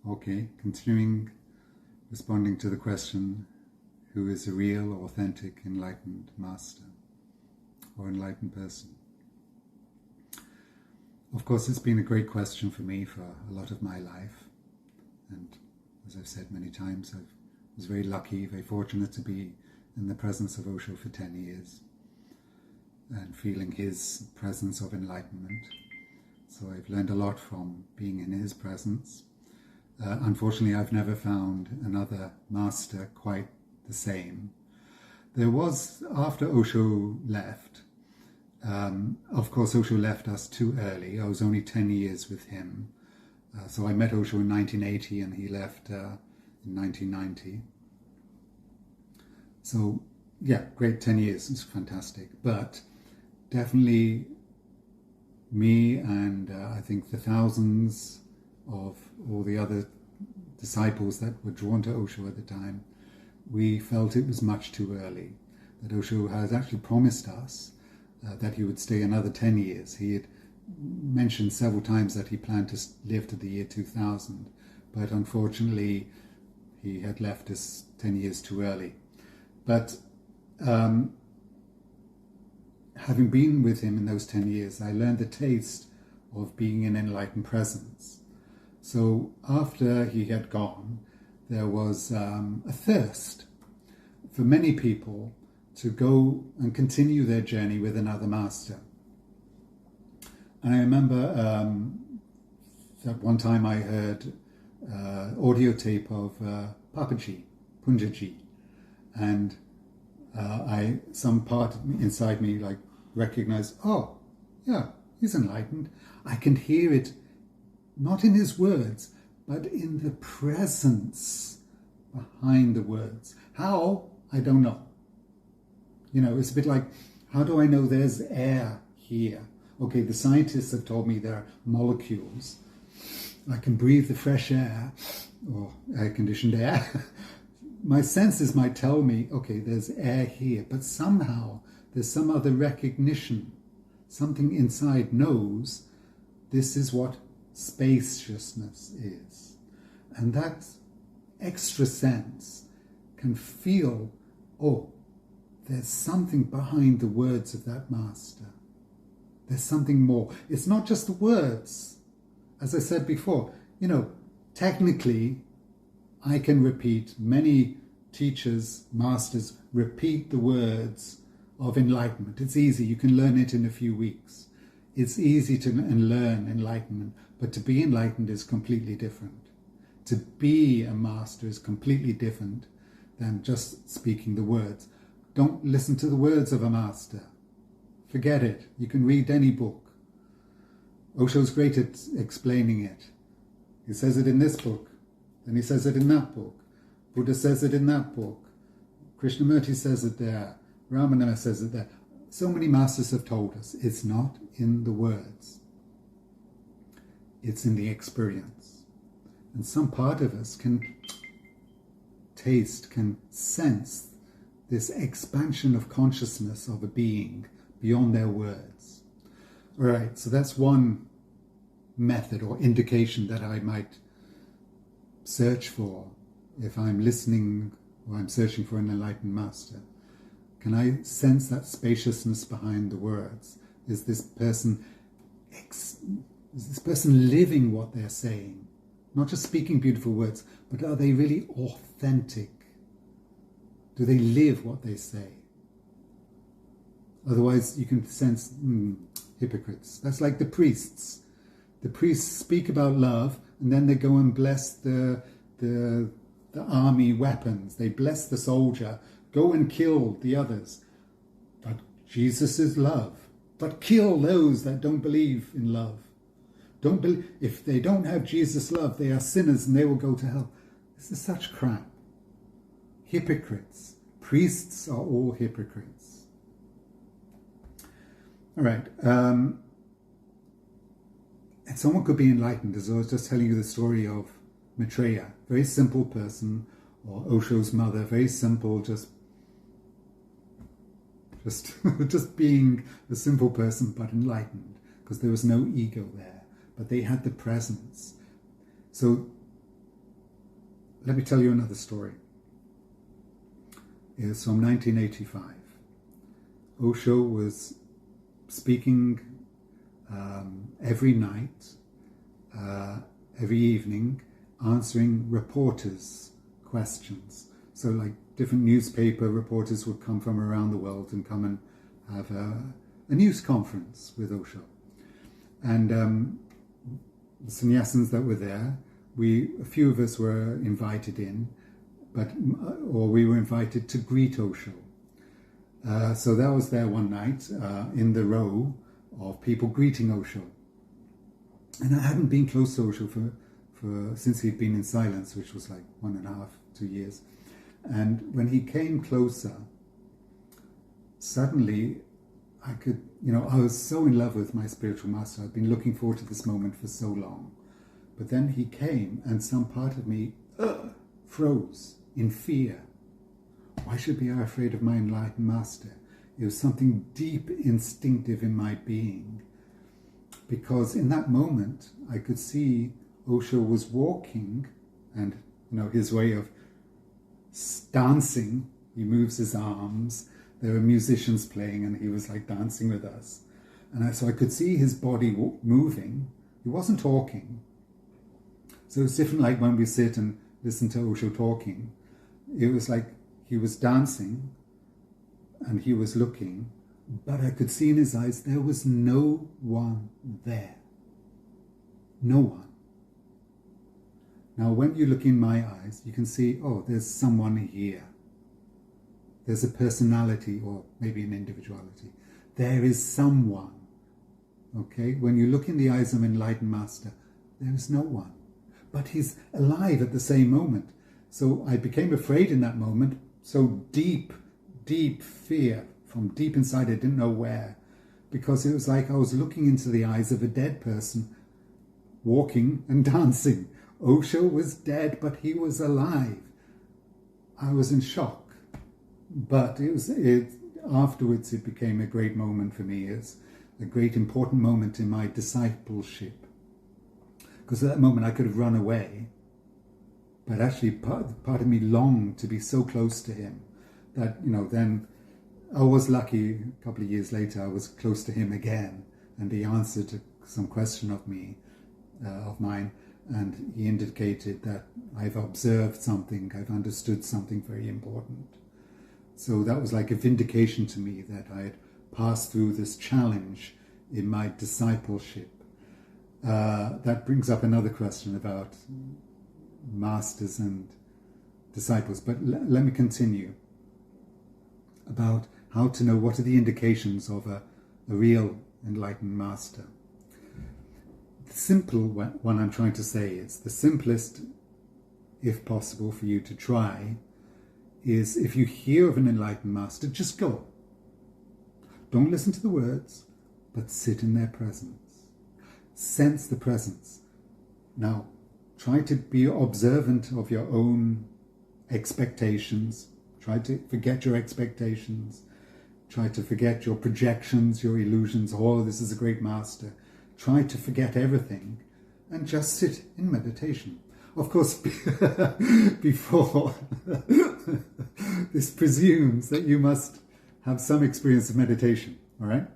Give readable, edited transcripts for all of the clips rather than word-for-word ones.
Okay, continuing responding to the question, who is a real, authentic, enlightened master or enlightened person? Of course, it's been a great question for me for a lot of my life. And as I've said many times, I was very lucky, very fortunate to be in the presence of Osho for 10 years and feeling his presence of enlightenment. So I've learned a lot from being in his presence. Unfortunately, I've never found another master quite the same. There was, after Osho left, of course Osho left us too early. I was only 10 years with him. So I met Osho in 1980 and he left in 1990. So yeah, great, 10 years, it's fantastic. But definitely me and I think the thousands of all the other disciples that were drawn to Osho at the time, we felt it was much too early. That Osho has actually promised us that he would stay another 10 years. He had mentioned several times that he planned to live to the year 2000, but unfortunately he had left us 10 years too early. But having been with him in those 10 years, I learned the taste of being in enlightened presence. So after he had gone, there was a thirst for many people to go and continue their journey with another master. And I remember that one time I heard audio tape of Papaji, Punjaji, and some part inside me like recognized, oh, yeah, he's enlightened. I can hear it, not in his words, but in the presence behind the words. How? I don't know. You know, it's a bit like, how do I know there's air here? Okay, the scientists have told me there are molecules. I can breathe the fresh air, or air-conditioned air. My senses might tell me, okay, there's air here, but somehow there's some other recognition. Something inside knows this is what spaciousness is. And that extra sense can feel, oh, there's something behind the words of that master. There's something more. It's not just the words. As I said before, you know, technically, I can repeat, many teachers, masters, repeat the words of enlightenment. It's easy. You can learn it in a few weeks. It's easy to learn enlightenment, but to be enlightened is completely different. To be a master is completely different than just speaking the words. Don't listen to the words of a master. Forget it. You can read any book. Osho's great at explaining it. He says it in this book, then he says it in that book. Buddha says it in that book. Krishnamurti says it there. Ramananda says it there. So many masters have told us it's not in the words. It's in the experience. And some part of us can taste, can sense this expansion of consciousness of a being beyond their words. All right, so that's one method or indication that I might search for if I'm listening or I'm searching for an enlightened master. Can I sense that spaciousness behind the words? Is this person living what they're saying? Not just speaking beautiful words, but are they really authentic? Do they live what they say? Otherwise, you can sense hypocrites. That's like the priests. The priests speak about love, and then they go and bless the army weapons. They bless the soldier. Go and kill the others. But Jesus is love. But kill those that don't believe in love. If they don't have Jesus' love, they are sinners and they will go to hell. This is such crap. Hypocrites. Priests are all hypocrites. All right. And someone could be enlightened, as I was just telling you the story of Maitreya. Very simple person, or Osho's mother. Very simple, just being a simple person, but enlightened, because there was no ego there. But they had the presence. So let me tell you another story. It's from 1985. Osho was speaking every night, every evening, answering reporters' questions. So like different newspaper reporters would come from around the world and come and have a news conference with Osho. And the sannyasins that were there, a few of us were invited in, or we were invited to greet Osho. So that was there one night in the row of people greeting Osho. And I hadn't been close to Osho since he'd been in silence, which was like 1.5, 2 years. And when he came closer, suddenly I could, I was so in love with my spiritual master. I'd been looking forward to this moment for so long. But then he came and some part of me froze in fear. Why should I be afraid of my enlightened master? It was something deep instinctive in my being. Because in that moment, I could see Osho was walking and, his way of dancing, he moves his arms, there were musicians playing and he was like dancing with us. And so I could see his body moving. He wasn't talking. So it's different like when we sit and listen to Osho talking. It was like he was dancing and he was looking, but I could see in his eyes there was no one there. No one. Now when you look in my eyes, you can see, oh, there's someone here. There's a personality or maybe an individuality. There is someone. Okay? When you look in the eyes of an enlightened master, there is no one. But he's alive at the same moment. So I became afraid in that moment. So deep fear from deep inside, I didn't know where. Because it was like I was looking into the eyes of a dead person, walking and dancing. Osho was dead, but he was alive. I was in shock. But afterwards it became a great moment for me. It's a great important moment in my discipleship. Because at that moment I could have run away. But actually part of me longed to be so close to him that, then I was lucky a couple of years later I was close to him again and he answered some question of mine, and he indicated that I've observed something, I've understood something very important. So that was like a vindication to me that I had passed through this challenge in my discipleship. That brings up another question about masters and disciples. But let me continue about how to know what are the indications of a real enlightened master. The simple one I'm trying to say is, the simplest, if possible, for you to try is if you hear of an enlightened master, just go. Don't listen to the words, but sit in their presence. Sense the presence. Now, try to be observant of your own expectations. Try to forget your expectations. Try to forget your projections, your illusions. Oh, this is a great master. Try to forget everything and just sit in meditation. Of course, before, this presumes that you must have some experience of meditation, all right?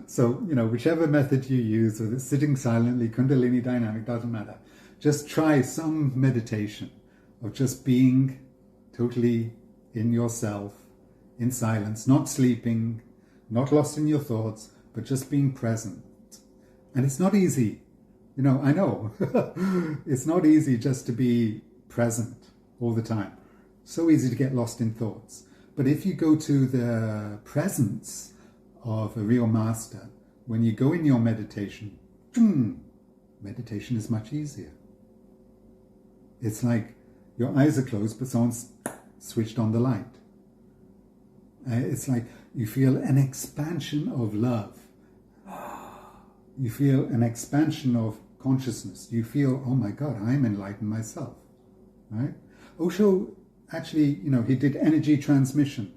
So, whichever method you use, whether it's sitting silently, Kundalini dynamic, doesn't matter. Just try some meditation of just being totally in yourself, in silence, not sleeping, not lost in your thoughts, but just being present. And it's not easy. I know. It's not easy just to be present all the time. So easy to get lost in thoughts. But if you go to the presence of a real master, when you go in your meditation, meditation is much easier. It's like your eyes are closed, but someone's switched on the light. It's like you feel an expansion of love. You feel an expansion of consciousness. You feel, oh my God, I'm enlightened myself, right? Osho actually, he did energy transmission.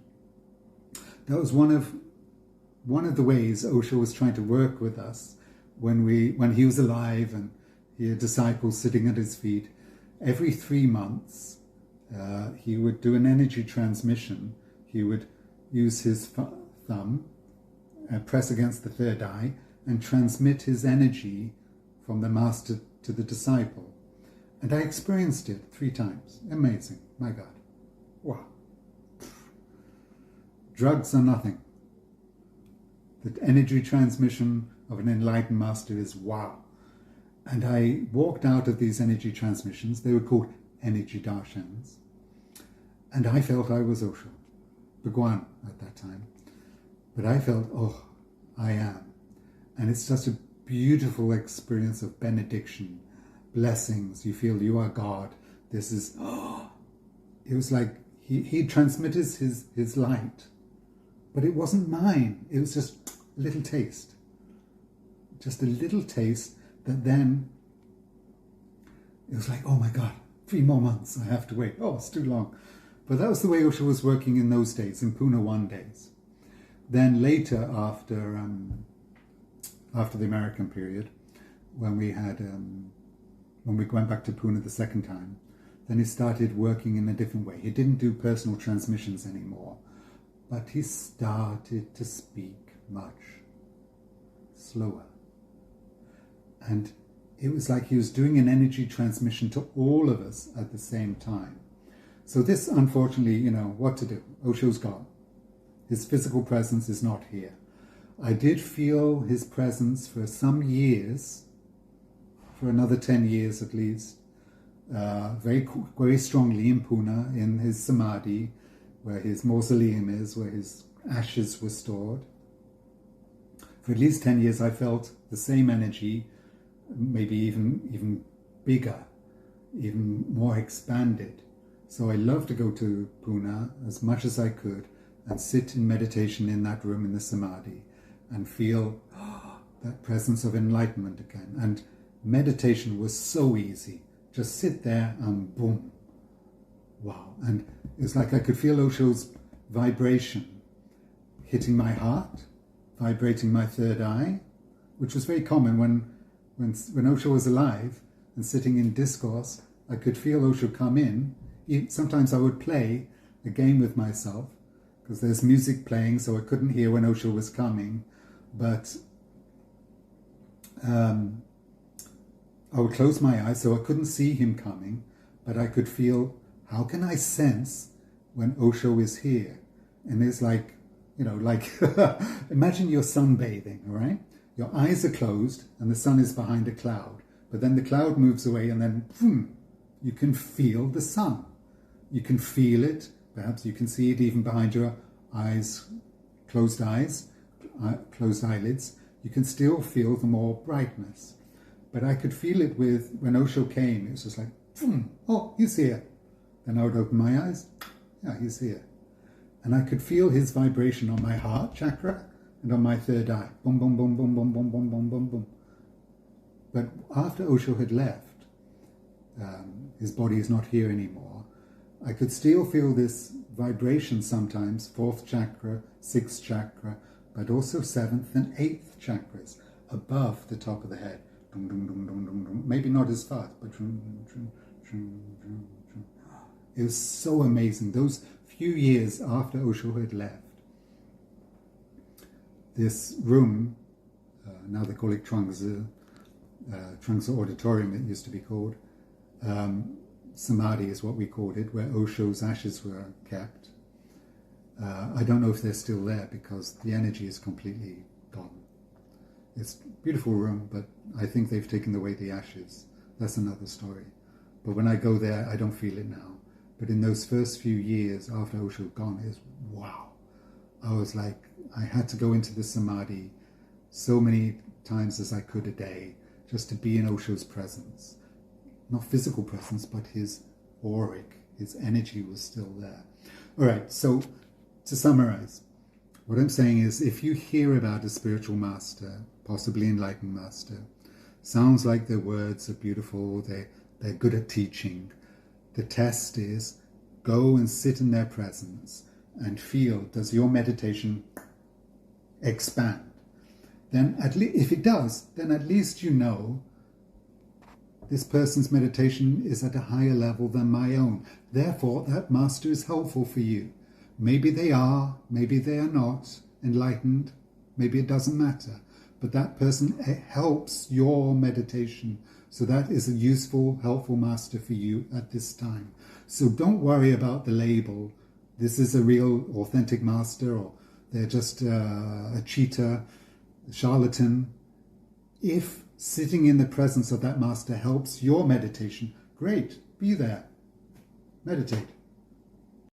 That was one of the ways Osho was trying to work with us when he was alive and he had disciples sitting at his feet. every 3 months, he would do an energy transmission. He would use his thumb, press against the third eye, and transmit his energy from the master to the disciple. And I experienced it 3 times. Amazing. My God. Wow. Drugs are nothing. The energy transmission of an enlightened master is wow. And I walked out of these energy transmissions. They were called energy darshans. And I felt I was Osho, Bhagwan at that time. But I felt, oh, I am. And it's just a beautiful experience of benediction, blessings. You feel you are God. This is, it was like he transmitted his light. But it wasn't mine. It was just a little taste. Just a little taste that then, it was like, oh my God, 3 more months I have to wait. Oh, it's too long. But that was the way Osho was working in those days, in Pune 1 days. Then later, after the American period, when we went back to Pune the second time, then he started working in a different way. He didn't do personal transmissions anymore, but he started to speak much slower. And it was like he was doing an energy transmission to all of us at the same time. So this, unfortunately, what to do? Osho's gone. His physical presence is not here. I did feel his presence for some years, for another 10 years at least, very, very strongly in Pune, in his samadhi, where his mausoleum is, where his ashes were stored. For at least 10 years I felt the same energy, maybe even bigger, even more expanded. So I loved to go to Pune as much as I could and sit in meditation in that room in the samadhi and feel that presence of enlightenment again. And meditation was so easy. Just sit there and boom. Wow. And it's like I could feel Osho's vibration hitting my heart, vibrating my third eye, which was very common when Osho was alive and sitting in discourse. I could feel Osho come in. Sometimes I would play a game with myself because there's music playing, so I couldn't hear when Osho was coming. But I would close my eyes so I couldn't see him coming, but I could feel, how can I sense when Osho is here? And it's like, imagine you're sunbathing, all right? Your eyes are closed and the sun is behind a cloud, but then the cloud moves away and then boom, you can feel the sun. You can feel it. Perhaps you can see it even behind your eyes, closed eyelids. You can still feel the more brightness. But I could feel it when Osho came. It was just like, oh, he's here. Then I would open my eyes. Yeah, he's here. And I could feel his vibration on my heart chakra and on my third eye. Boom, boom, boom, boom, boom, boom, boom, boom, boom, boom. But after Osho had left, his body is not here anymore, I could still feel this vibration sometimes, 4th chakra, 6th chakra, but also 7th and 8th chakras above the top of the head. Dum, dum, dum, dum, dum, dum. Maybe not as fast, but it was so amazing. Those few years after Osho had left, this room, now they call it Trungsa Auditorium, it used to be called, Samadhi is what we called it, where Osho's ashes were kept. I don't know if they're still there because the energy is completely gone. It's a beautiful room, but I think they've taken away the ashes. That's another story. But when I go there, I don't feel it now. But in those first few years after Osho had gone, it's wow. I was like, I had to go into the Samadhi so many times as I could a day, just to be in Osho's presence. Not physical presence, but his auric, his energy was still there. All right, so to summarize, what I'm saying is, if you hear about a spiritual master, possibly enlightened master, sounds like their words are beautiful, they're good at teaching. The test is, go and sit in their presence and feel, does your meditation expand? Then if it does, then at least you know this person's meditation is at a higher level than my own. Therefore, that master is helpful for you. Maybe they are, maybe they are not enlightened, maybe it doesn't matter. But that person helps your meditation. So that is a useful, helpful master for you at this time. So don't worry about the label. This is a real, authentic master, or they're just a cheater, a charlatan. If sitting in the presence of that master helps your meditation, great, be there. Meditate.